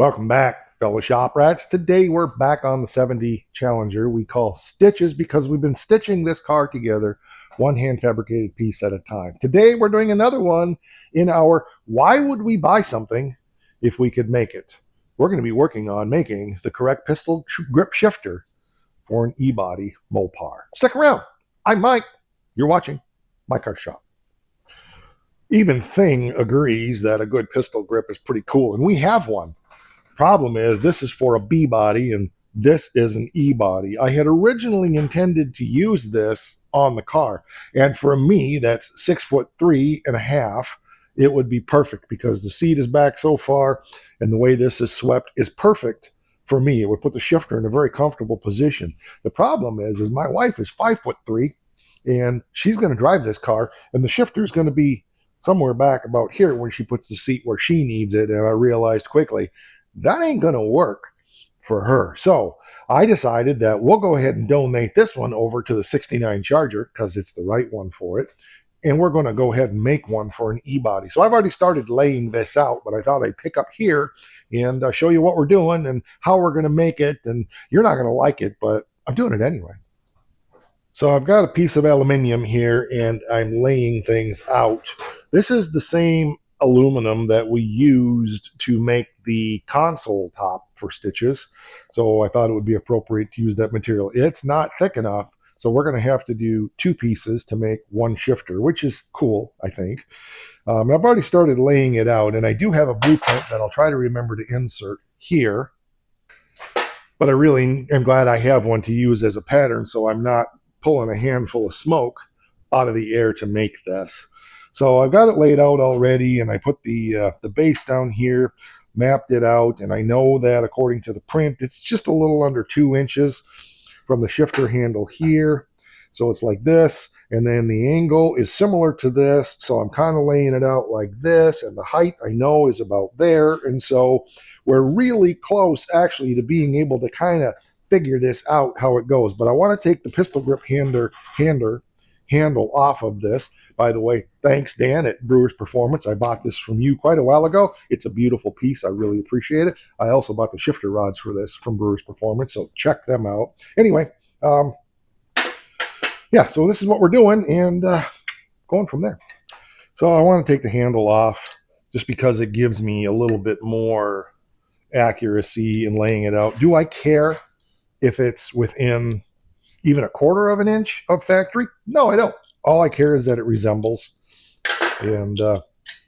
Welcome back, fellow shop rats. Today we're back on the 70 Challenger we call Stitches because we've been stitching this car together one hand fabricated piece at a time. Today we're doing another one in our Why Would We Buy Something If We Could Make It? We're going to be working on making the correct pistol grip shifter for an E-body Mopar. Stick around. I'm Mike. You're watching My Car Shop. Even Thing agrees that a good pistol grip is pretty cool, and we have one. Problem is, this is for a B body and this is an E body. I had originally intended to use this on the car, and for me, that's 6'3.5". It would be perfect because the seat is back so far, and the way this is swept is perfect for me. It would put the shifter in a very comfortable position. The problem is my wife is 5'3", and she's going to drive this car, and the shifter is going to be somewhere back about here when she puts the seat where she needs it. And I realized quickly that ain't going to work for her. So I decided that we'll go ahead and donate this one over to the 69 Charger because it's the right one for it. And we're going to go ahead and make one for an E-body. So I've already started laying this out, but I thought I'd pick up here and show you what we're doing and how we're going to make it. And you're not going to like it, but I'm doing it anyway. So I've got a piece of aluminum here and I'm laying things out. This is the same aluminum that we used to make the console top for stitches. So I thought it would be appropriate to use that material. It's not thick enough, so we're going to have to do two pieces to make one shifter, which is cool, I think. I've already started laying it out, and I do have a blueprint that I'll try to remember to insert here. But I really am glad I have one to use as a pattern, so I'm not pulling a handful of smoke out of the air to make this. So I've got it laid out already, and I put the base down here, mapped it out, and I know that according to the print, it's just a little under 2 inches from the shifter handle here. So it's like this, and then the angle is similar to this, so I'm kind of laying it out like this, and the height I know is about there, and so we're really close actually to being able to kind of figure this out how it goes. But I want to take the pistol grip handle off of this. By the way, thanks Dan at Brewers Performance. I bought this from you quite a while ago. It's a beautiful piece. I really appreciate it. I also bought the shifter rods for this from Brewers Performance, so check them out. Anyway, yeah, so this is what we're doing and going from there. So I want to take the handle off just because it gives me a little bit more accuracy in laying it out. Do I care if it's within even 1/4 of an inch of factory? No, I don't. All I care is that it resembles. And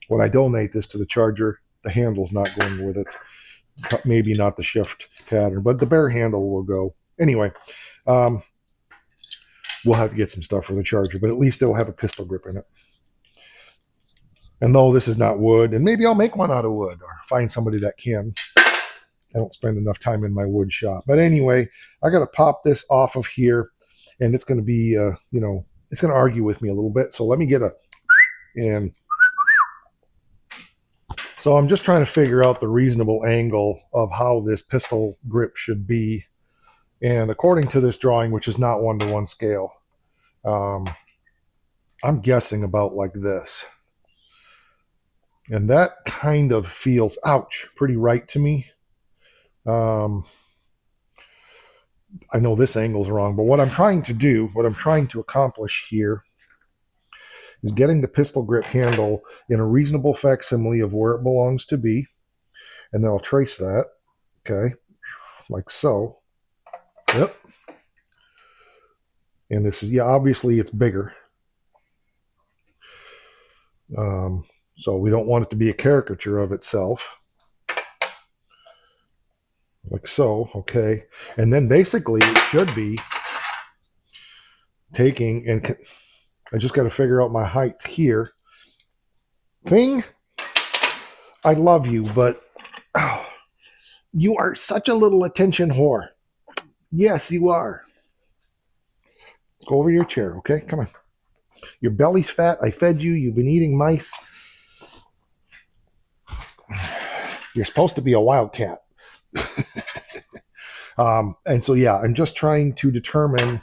when I donate this to the Charger, the handle's not going with it. Maybe not the shift pattern, but the bare handle will go. Anyway, we'll have to get some stuff for the Charger, but at least it'll have a pistol grip in it. And though this is not wood, and maybe I'll make one out of wood or find somebody that can. I don't spend enough time in my wood shop. But anyway, I got to pop this off of here, and it's going to be, it's going to argue with me a little bit. So let me get and so I'm just trying to figure out the reasonable angle of how this pistol grip should be. And according to this drawing, which is not 1-to-1 scale, I'm guessing about like this. And that kind of feels, ouch, pretty right to me. I know this angle's wrong, but what I'm trying to accomplish here is getting the pistol grip handle in a reasonable facsimile of where it belongs to be. And then I'll trace that, okay, like so. Yep. And this is, yeah, obviously it's bigger. So we don't want it to be a caricature of itself. Like so, okay. And then basically it should be taking, and I just got to figure out my height here. Thing, I love you, but oh, you are such a little attention whore. Yes, you are. Let's go over to your chair, okay? Come on. Your belly's fat. I fed you. You've been eating mice. You're supposed to be a wildcat. And so, yeah, I'm just trying to determine,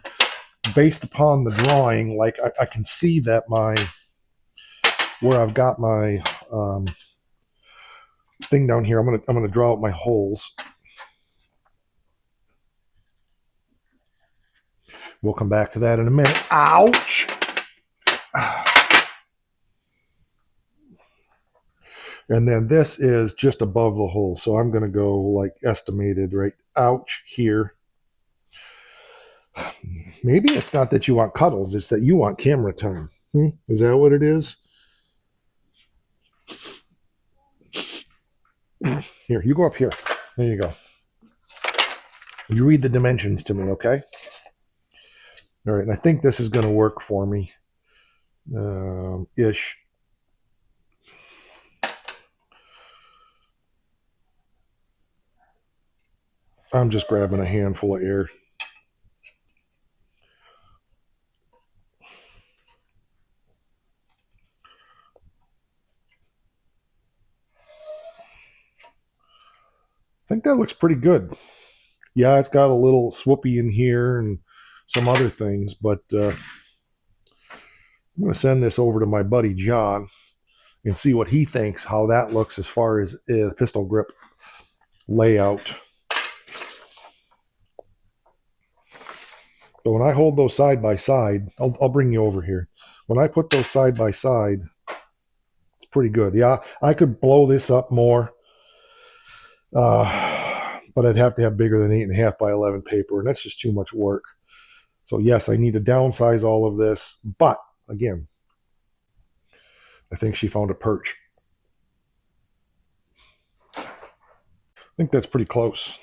based upon the drawing, like I can see that where I've got my thing down here. I'm gonna draw out my holes. We'll come back to that in a minute. Ouch! And then this is just above the hole. So I'm going to go like estimated right ouch here. Maybe it's not that you want cuddles. It's that you want camera time. Is that what it is? Here, you go up here. There you go. You read the dimensions to me, okay? All right, and I think this is going to work for me. Ish. I'm just grabbing a handful of air. I think that looks pretty good. Yeah, it's got a little swoopy in here and some other things, but I'm going to send this over to my buddy John and see what he thinks, how that looks as far as pistol grip layout. But when I hold those side by side, I'll bring you over here. When I put those side by side, it's pretty good. Yeah, I could blow this up more, but I'd have to have bigger than 8.5 by 11 paper, and that's just too much work. So yes, I need to downsize all of this, but again, I think she found a perch. I think that's pretty close.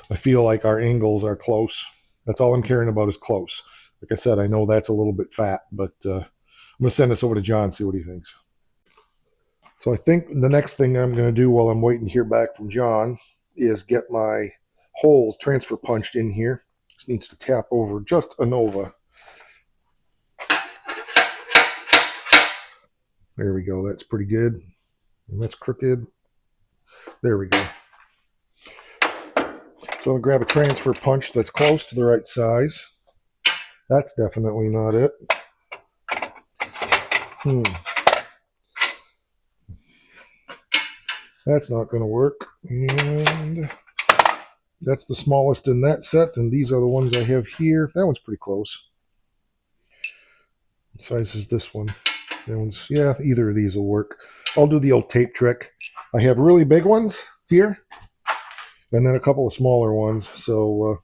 I feel like our angles are close. That's all I'm caring about is close. Like I said, I know that's a little bit fat, but I'm going to send this over to John, see what he thinks. So I think the next thing I'm going to do while I'm waiting to hear back from John is get my holes transfer punched in here. This needs to tap over just a nova. There we go. That's pretty good. And that's crooked. There we go. So I'll grab a transfer punch that's close to the right size. That's definitely not it. That's not going to work. And that's the smallest in that set, and these are the ones I have here. That one's pretty close. What size is this one? That one's, yeah, either of these will work. I'll do the old tape trick. I have really big ones here, and then a couple of smaller ones. So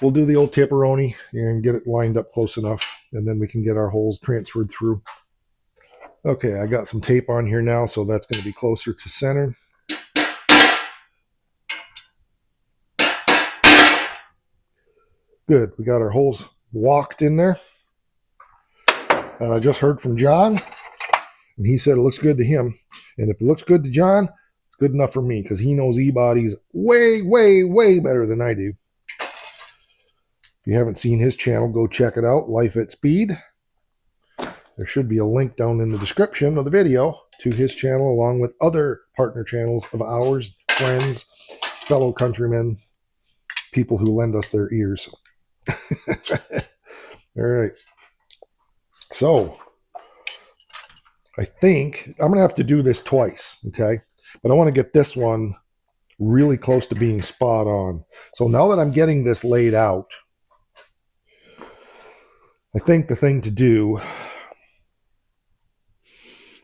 we'll do the old taperoni and get it lined up close enough, and then we can get our holes transferred through. Okay, I got some tape on here now, so that's going to be closer to center. Good, we got our holes walked in there. And I just heard from John, and he said it looks good to him. And if it looks good to John, it's good enough for me because he knows e-bodies way, way, way better than I do. If you haven't seen his channel, go check it out, Life at Speed. There should be a link down in the description of the video to his channel, along with other partner channels of ours, friends, fellow countrymen, people who lend us their ears. All right. So I think I'm going to have to do this twice, okay? But I want to get this one really close to being spot on. So now that I'm getting this laid out, I think the thing to do,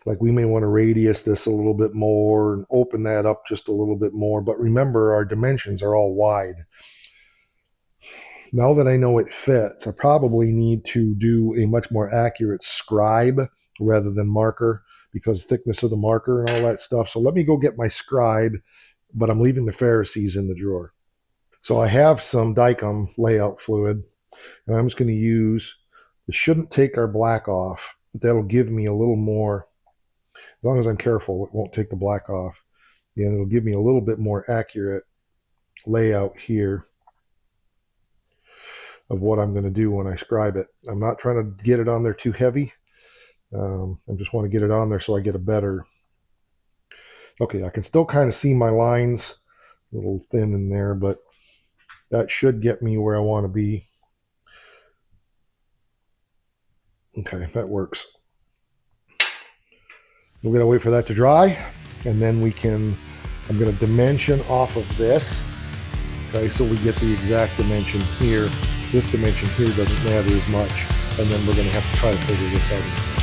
like we may want to radius this a little bit more and open that up just a little bit more. But remember, our dimensions are all wide. Now that I know it fits, I probably need to do a much more accurate scribe rather than marker because thickness of the marker and all that stuff. So let me go get my scribe, but I'm leaving the Pharisees in the drawer. So I have some Dicom layout fluid, and I'm just going to use, it shouldn't take our black off, but that'll give me a little more, as long as I'm careful, it won't take the black off. And it'll give me a little bit more accurate layout here of what I'm going to do when I scribe it. I'm not trying to get it on there too heavy. I just want to get it on there so I get a better. Okay, I can still kind of see my lines a little thin in there, but that should get me where I want to be. Okay, that works. We're going to wait for that to dry, and then I'm going to dimension off of this. Okay, so we get the exact dimension here. This dimension here doesn't matter as much, and then we're going to have to try to figure this out.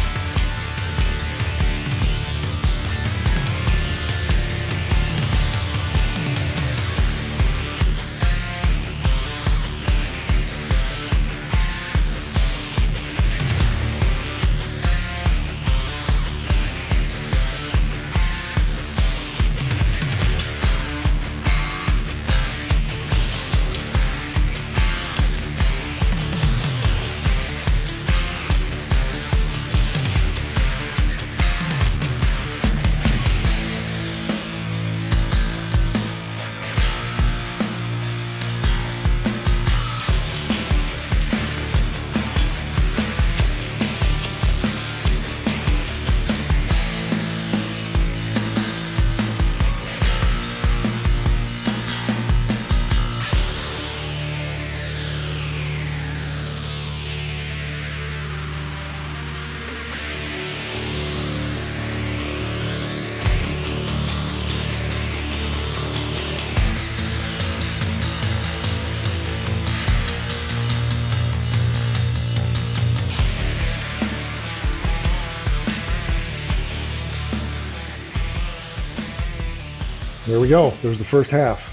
There we go. There's the first half.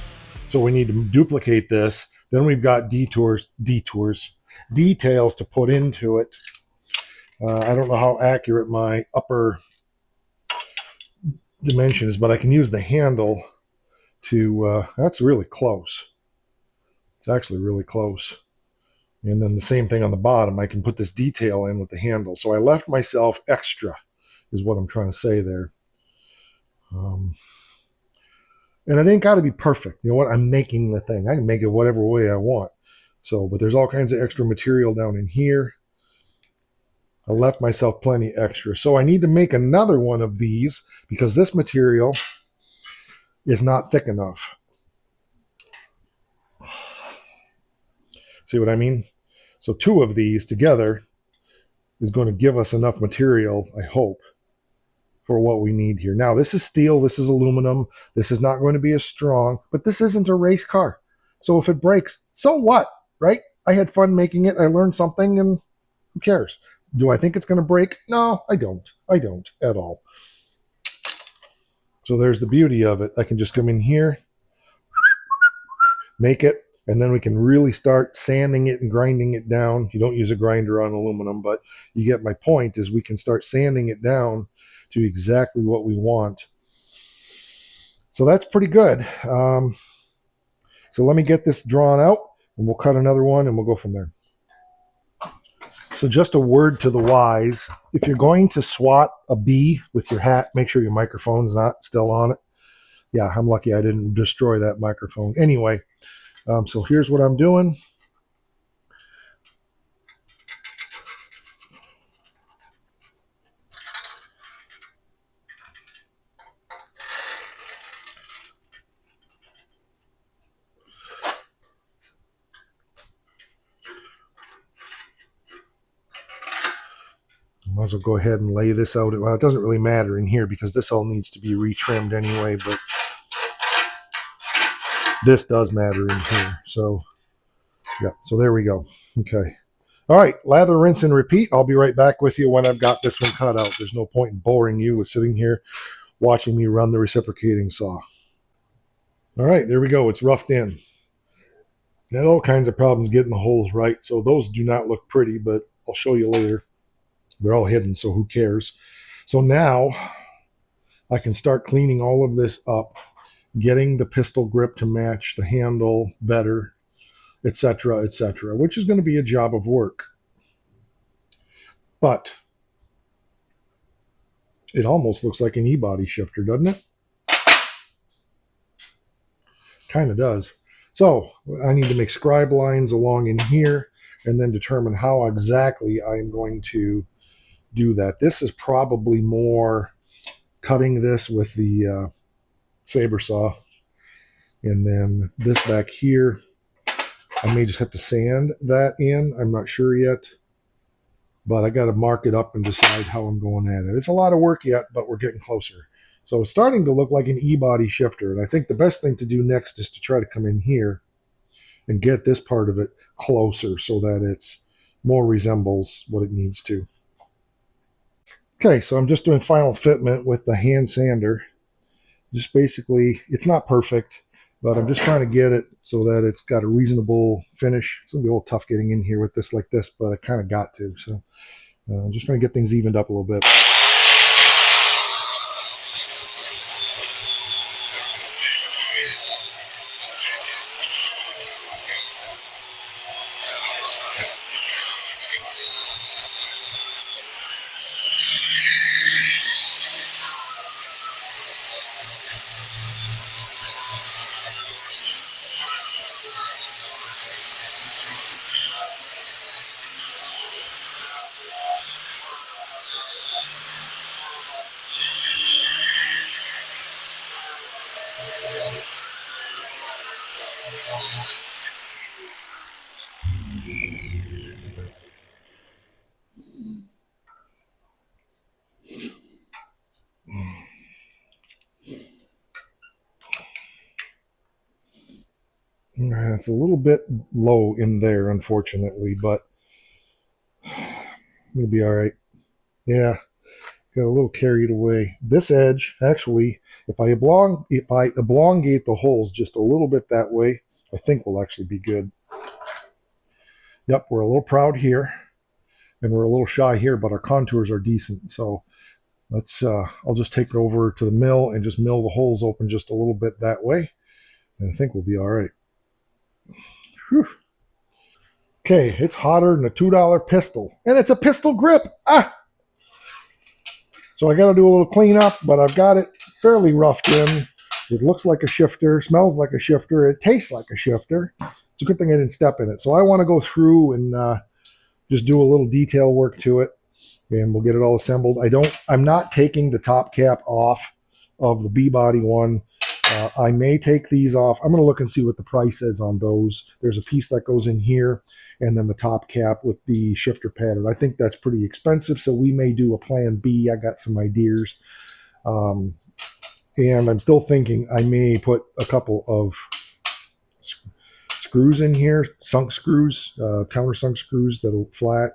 So we need to duplicate this. Then we've got details to put into it. I don't know how accurate my upper dimension is, but I can use the handle to, that's really close. It's actually really close. And then the same thing on the bottom. I can put this detail in with the handle. So I left myself extra, is what I'm trying to say there. And it ain't got to be perfect. You know what? I'm making the thing. I can make it whatever way I want. So, but there's all kinds of extra material down in here. I left myself plenty extra. So I need to make another one of these because this material is not thick enough. See what I mean? So 2 of these together is going to give us enough material, I hope, for what we need here. Now, this is steel, this is aluminum, this is not going to be as strong, but this isn't a race car. So if it breaks, so what, right? I had fun making it, I learned something, and who cares? Do I think it's going to break? No, I don't. I don't at all. So there's the beauty of it. I can just come in here, make it, and then we can really start sanding it and grinding it down. You don't use a grinder on aluminum, but you get my point, is we can start sanding it down to exactly what we want. So that's pretty good. So let me get this drawn out, and we'll cut another one, and we'll go from there. So just a word to the wise. If you're going to swat a bee with your hat, make sure your microphone's not still on it. Yeah, I'm lucky I didn't destroy that microphone. Anyway, so here's what I'm doing. Might as well go ahead and lay this out. Well, it doesn't really matter in here because this all needs to be retrimmed anyway, but this does matter in here. So, yeah, so there we go. Okay. All right, lather, rinse, and repeat. I'll be right back with you when I've got this one cut out. There's no point in boring you with sitting here watching me run the reciprocating saw. All right, there we go. It's roughed in. Had all kinds of problems getting the holes right, so those do not look pretty, but I'll show you later. They're all hidden, so who cares? So now I can start cleaning all of this up, getting the pistol grip to match the handle better, etc., which is going to be a job of work. But it almost looks like an e-body shifter, doesn't it? Kind of does. So I need to make scribe lines along in here and then determine how exactly I'm going to do that. This is probably more cutting this with the saber saw. And then this back here, I may just have to sand that in. I'm not sure yet. but I got to mark it up and decide how I'm going at it. It's a lot of work yet, but we're getting closer. So it's starting to look like an E-body shifter, and I think the best thing to do next is to try to come in here and get this part of it closer so that it's more resembles what it needs to. Okay, so I'm just doing final fitment with the hand sander. Just basically, it's not perfect, but I'm just trying to get it so that it's got a reasonable finish. It's gonna be a little tough getting in here with this like this, but I kind of got to. So I'm just trying to get things evened up a little bit. It's a little bit low in there, unfortunately, but it'll be all right. Yeah, got a little carried away. This edge, actually, if I elongate the holes just a little bit that way, I think will actually be good. Yep, we're a little proud here, and we're a little shy here, but our contours are decent. So let's. I'll just take it over to the mill and just mill the holes open just a little bit that way, and I think we'll be all right. Whew. Okay, it's hotter than a $2 pistol, and it's a pistol grip. Ah! So I got to do a little cleanup, but I've got it fairly roughed in. It looks like a shifter, smells like a shifter, it tastes like a shifter. It's a good thing I didn't step in it. So I want to go through and just do a little detail work to it, and we'll get it all assembled. I'm not taking the top cap off of the B-body one. I may take these off. I'm going to look and see what the price is on those. There's a piece that goes in here, and then the top cap with the shifter pattern. I think that's pretty expensive, so we may do a plan B. I got some ideas. Um, and I'm still thinking I may put a couple of screws in here, sunk screws, countersunk screws that'll flat,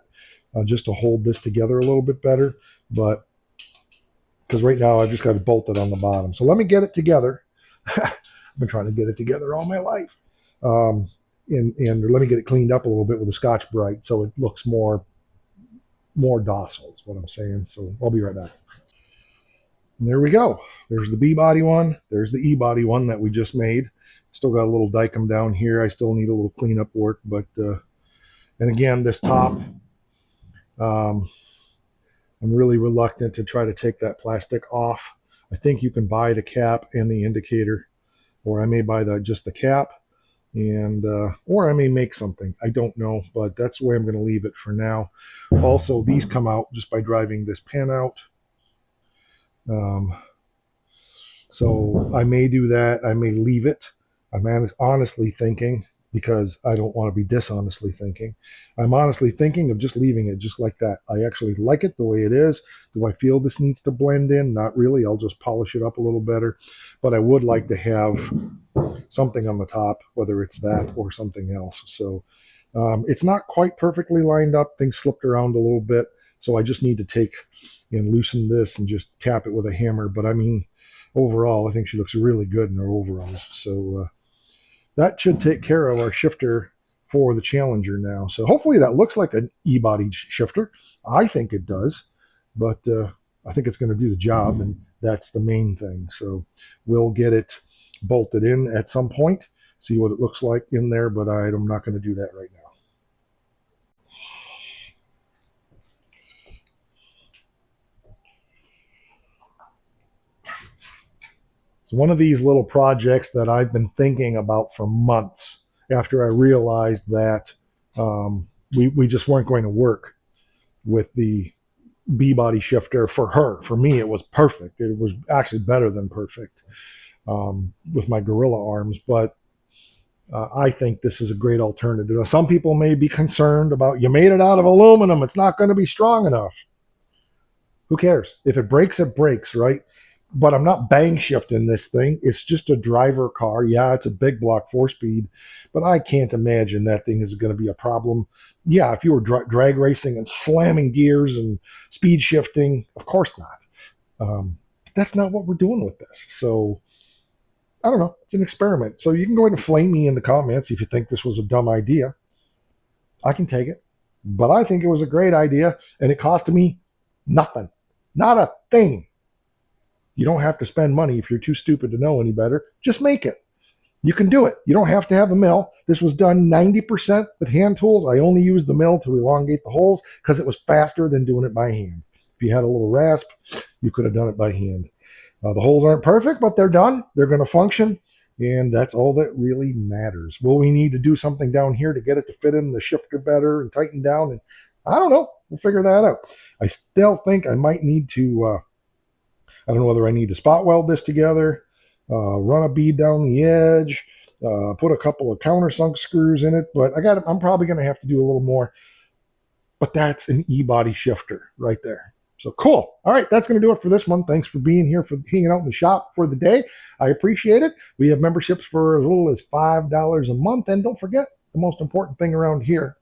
just to hold this together a little bit better. But because right now I've just got it bolted on the bottom. So let me get it together. I've been trying to get it together all my life. And let me get it cleaned up a little bit with a Scotch-Brite so it looks more docile is what I'm saying. So I'll be right back. And there we go. There's the B-body one. There's the E-body one that we just made. Still got a little dicum down here. I still need a little cleanup work. But and again, this top, I'm really reluctant to try to take that plastic off. I think you can buy the cap and the indicator, or I may buy just the cap, and or I may make something. I don't know, but that's the way I'm going to leave it for now. Also, these come out just by driving this pin out. So I may do that. I may leave it. I'm honestly thinking, because I don't want to be dishonestly thinking, I'm honestly thinking of just leaving it just like that. I actually like it the way it is. Do I feel this needs to blend in? Not really. I'll just polish it up a little better. But I would like to have something on the top, whether it's that or something else. So it's not quite perfectly lined up. Things slipped around a little bit. So I just need to take and loosen this and just tap it with a hammer. But I mean, overall, I think she looks really good in her overalls. So that should take care of our shifter for the Challenger now. So hopefully that looks like an E-body shifter. I think it does, but I think it's going to do the job, and that's the main thing. So we'll get it bolted in at some point, see what it looks like in there, but I'm not going to do that right now. It's one of these little projects that I've been thinking about for months after I realized that we just weren't going to work with the B-body shifter for her. For me, it was perfect. It was actually better than perfect with my gorilla arms. But I think this is a great alternative. Now, some people may be concerned about you made it out of aluminum. It's not going to be strong enough. Who cares? If it breaks, it breaks, right? But I'm not bang shifting this thing. It's just a driver car. Yeah, it's a big block 4-speed, but I can't imagine that thing is going to be a problem. Yeah, if you were drag racing and slamming gears and speed shifting, of course not. But that's not what we're doing with this. So I don't know. It's an experiment. So you can go ahead and flame me in the comments if you think this was a dumb idea. I can take it. But I think it was a great idea, and it cost me nothing. Not a thing. You don't have to spend money if you're too stupid to know any better. Just make it. You can do it. You don't have to have a mill. This was done 90% with hand tools. I only used the mill to elongate the holes because it was faster than doing it by hand. If you had a little rasp, you could have done it by hand. The holes aren't perfect, but they're done. They're going to function, and that's all that really matters. Will we need to do something down here to get it to fit in the shifter better and tighten down? And I don't know. We'll figure that out. I still think I might need to, I don't know whether I need to spot weld this together, run a bead down the edge, put a couple of countersunk screws in it, but I'm probably going to have to do a little more. But that's an E-body shifter right there. So cool. All right, that's going to do it for this one. Thanks for being here, for hanging out in the shop for the day. I appreciate it. We have memberships for as little as $5 a month. And don't forget the most important thing around here.